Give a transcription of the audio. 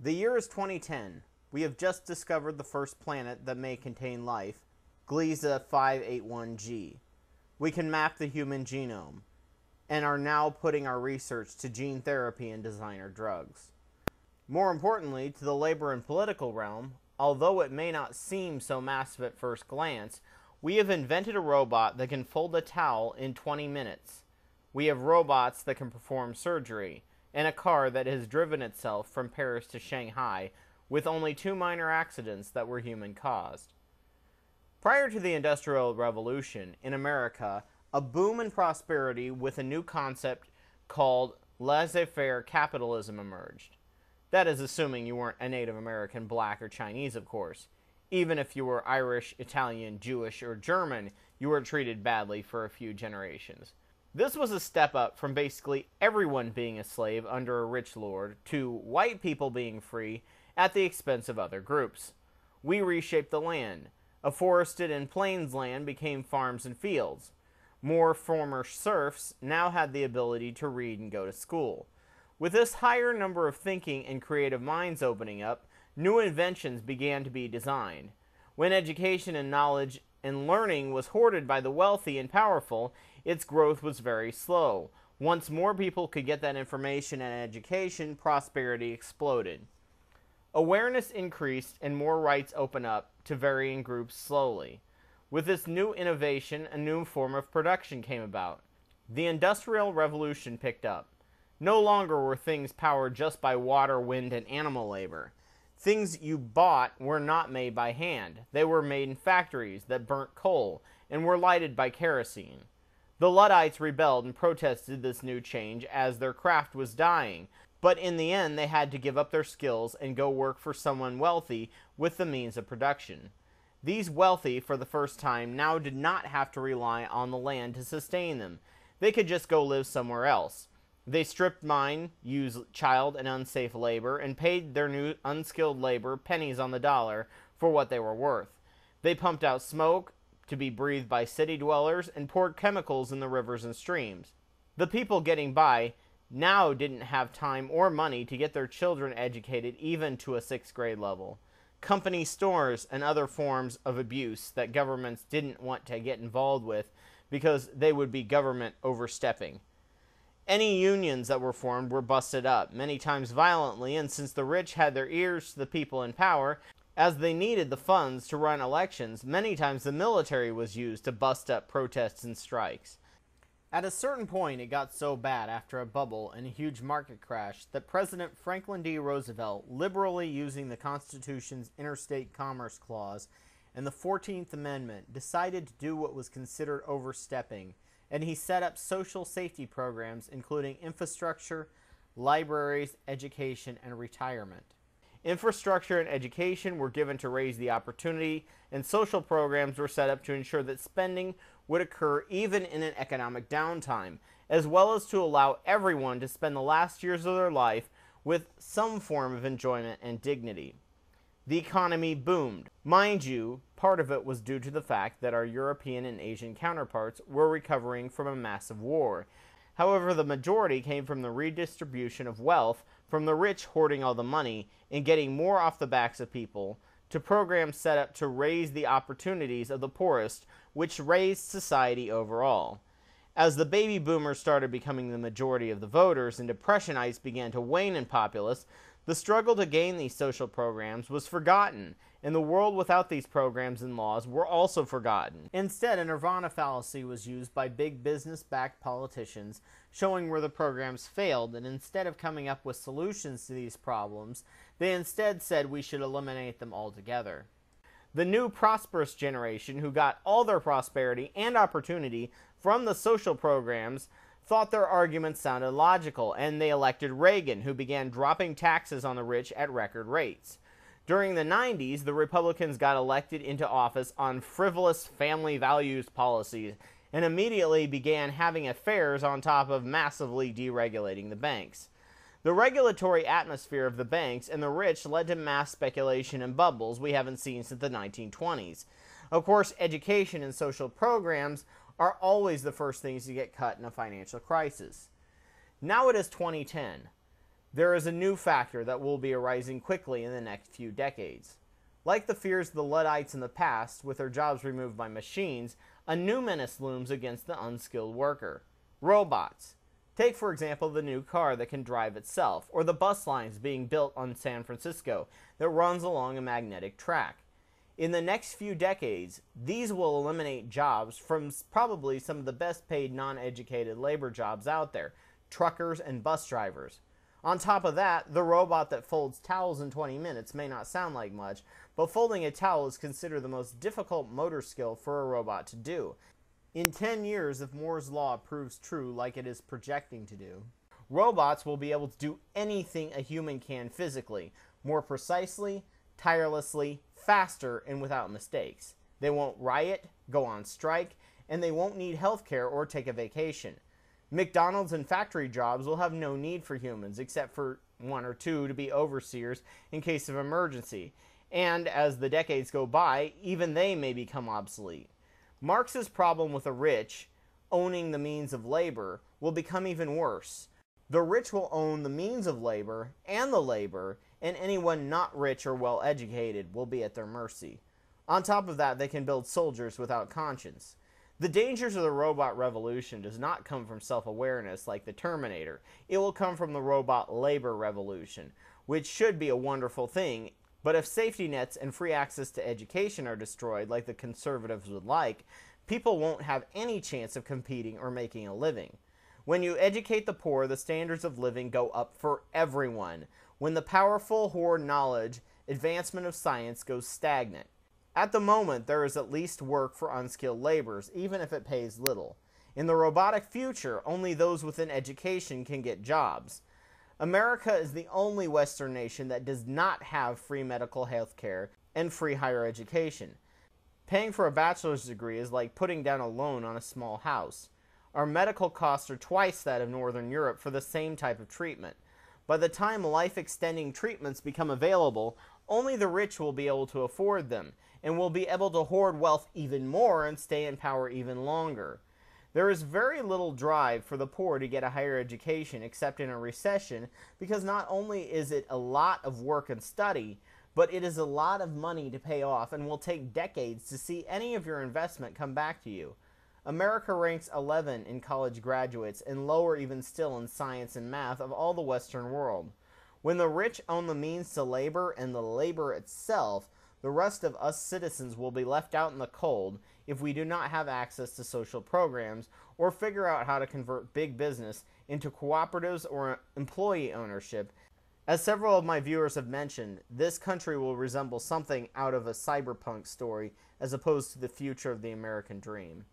The year is 2010. We have just discovered the first planet that may contain life, Gliese 581G. We can map the human genome, and are now putting our research to gene therapy and designer drugs. More importantly, to the labor and political realm, although it may not seem so massive at first glance, we have invented a robot that can fold a towel in 20 minutes. We have robots that can perform surgery, and a car that has driven itself from Paris to Shanghai with only 2 minor accidents that were human-caused. Prior to the Industrial Revolution, in America, a boom in prosperity with a new concept called laissez-faire capitalism emerged. That is assuming you weren't a Native American, Black, or Chinese, of course. Even if you were Irish, Italian, Jewish, or German, you were treated badly for a few generations. This was a step up from basically everyone being a slave under a rich lord to white people being free at the expense of other groups. We reshaped the land. A forested and plains land became farms and fields. More former serfs now had the ability to read and go to school. With this higher number of thinking and creative minds opening up, new inventions began to be designed. When education and knowledge and learning was hoarded by the wealthy and powerful, its growth was very slow. Once more people could get that information and education, prosperity exploded. Awareness increased and more rights opened up to varying groups slowly. With this new innovation, a new form of production came about. The Industrial Revolution picked up. No longer were things powered just by water, wind, and animal labor. Things you bought were not made by hand. They were made in factories that burnt coal and were lighted by kerosene. The Luddites rebelled and protested this new change as their craft was dying, but in the end they had to give up their skills and go work for someone wealthy with the means of production. These wealthy, for the first time, now did not have to rely on the land to sustain them. They could just go live somewhere else. They stripped mine, used child and unsafe labor, and paid their new unskilled labor pennies on the dollar for what they were worth. They pumped out smoke to be breathed by city dwellers and poured chemicals in the rivers and streams. The people getting by now didn't have time or money to get their children educated even to a 6th grade level. Company stores and other forms of abuse that governments didn't want to get involved with because they would be government overstepping. Any unions that were formed were busted up, many times violently, and since the rich had their ears to the people in power, as they needed the funds to run elections, many times the military was used to bust up protests and strikes. At a certain point, it got so bad after a bubble and a huge market crash that President Franklin D. Roosevelt, liberally using the Constitution's Interstate Commerce Clause and the 14th Amendment, decided to do what was considered overstepping, and he set up social safety programs including infrastructure, libraries, education, and retirement. Infrastructure and education were given to raise the opportunity, and social programs were set up to ensure that spending would occur even in an economic downtime, as well as to allow everyone to spend the last years of their life with some form of enjoyment and dignity. The economy boomed. Mind you, part of it was due to the fact that our European and Asian counterparts were recovering from a massive war. However, the majority came from the redistribution of wealth, from the rich hoarding all the money and getting more off the backs of people, to programs set up to raise the opportunities of the poorest, which raised society overall. As the baby boomers started becoming the majority of the voters and Depressionites began to wane in populace, the struggle to gain these social programs was forgotten, and the world without these programs and laws were also forgotten. Instead, a nirvana fallacy was used by big business-backed politicians, showing where the programs failed, and instead of coming up with solutions to these problems, they instead said we should eliminate them altogether. The new prosperous generation, who got all their prosperity and opportunity from the social programs, thought their arguments sounded logical, and they elected Reagan, who began dropping taxes on the rich at record rates. During the 90s, the Republicans got elected into office on frivolous family values policies and immediately began having affairs on top of massively deregulating the banks. The regulatory atmosphere of the banks and the rich led to mass speculation and bubbles we haven't seen since the 1920s. Of course, education and social programs are always the first things to get cut in a financial crisis. Now it is 2010. There is a new factor that will be arising quickly in the next few decades. Like the fears of the Luddites in the past, with their jobs removed by machines, a new menace looms against the unskilled worker. Robots. Take, for example, the new car that can drive itself, or the bus lines being built on San Francisco that runs along a magnetic track. In the next few decades, these will eliminate jobs from probably some of the best paid non-educated labor jobs out there, truckers and bus drivers. On top of that, the robot that folds towels in 20 minutes may not sound like much, but folding a towel is considered the most difficult motor skill for a robot to do. In 10 years, if Moore's law proves true like it is projecting to do, robots will be able to do anything a human can physically, more precisely, tirelessly, faster, and without mistakes. They won't riot, go on strike, and they won't need health care or take a vacation. McDonald's and factory jobs will have no need for humans, except for one or two to be overseers in case of emergency, and as the decades go by, even they may become obsolete. Marx's problem with the rich owning the means of labor will become even worse. The rich will own the means of labor, and anyone not rich or well educated will be at their mercy. On top of that, they can build soldiers without conscience. The dangers of the robot revolution does not come from self-awareness like the Terminator. It will come from the robot labor revolution, which should be a wonderful thing, but if safety nets and free access to education are destroyed like the conservatives would like, people won't have any chance of competing or making a living. When you educate the poor, the standards of living go up for everyone. When the powerful hoard knowledge, advancement of science goes stagnant. At the moment, there is at least work for unskilled laborers, even if it pays little. In the robotic future, only those within education can get jobs. America is the only Western nation that does not have free medical health care and free higher education. Paying for a bachelor's degree is like putting down a loan on a small house. Our medical costs are twice that of Northern Europe for the same type of treatment. By the time life-extending treatments become available, only the rich will be able to afford them, and will be able to hoard wealth even more and stay in power even longer. There is very little drive for the poor to get a higher education except in a recession, because not only is it a lot of work and study, but it is a lot of money to pay off and will take decades to see any of your investment come back to you. America ranks 11 in college graduates and lower even still in science and math of all the Western world. When the rich own the means to labor and the labor itself, the rest of us citizens will be left out in the cold if we do not have access to social programs or figure out how to convert big business into cooperatives or employee ownership. As several of my viewers have mentioned, this country will resemble something out of a cyberpunk story as opposed to the future of the American dream.